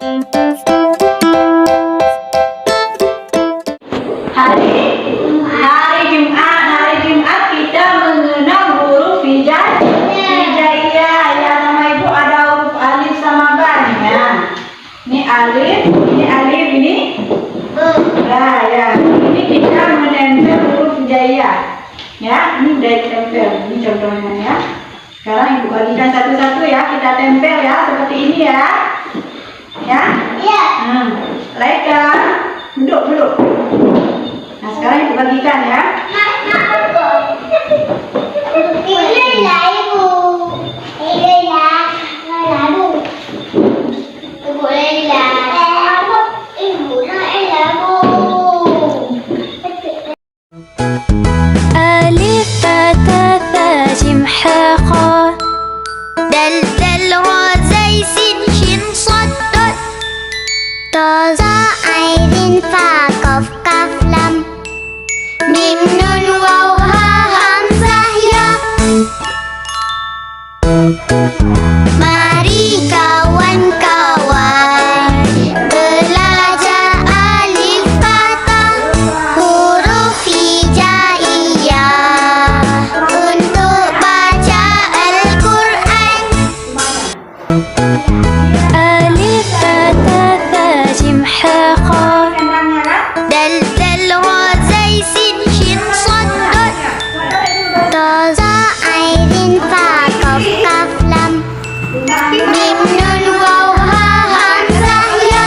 Hari Jumat kita mengenal huruf hijaiyah. Ya, nama ibu ada huruf alif sama ba-nya. Ini alif, ini ba. Ya, ini kita menempel huruf hijaiyah. Ya, ini udah ditempel. Ini contohnya ya. Sekarang ibu bagikan satu-satu ya. Kita tempel ya, seperti ini ya. Ya? Iya. Laika, duduk. Nah, sekarang ibu bagikan ya. ألف باء تاء ثاء جيم حاء خاء دال دال را زي سين شين صاد ضاد طا ظا عين فاء قاف قاف لام ميم نون واو ها همزة يا. Mari kawan-kawan belajar alif fathah huruf hijaiyah untuk baca Al-Quran. Alif fathah tha jim ha kha dal dal ra zai sin shin sad dad ta za ain fa qaf qaf lam mim nun waw ha hamzah ya.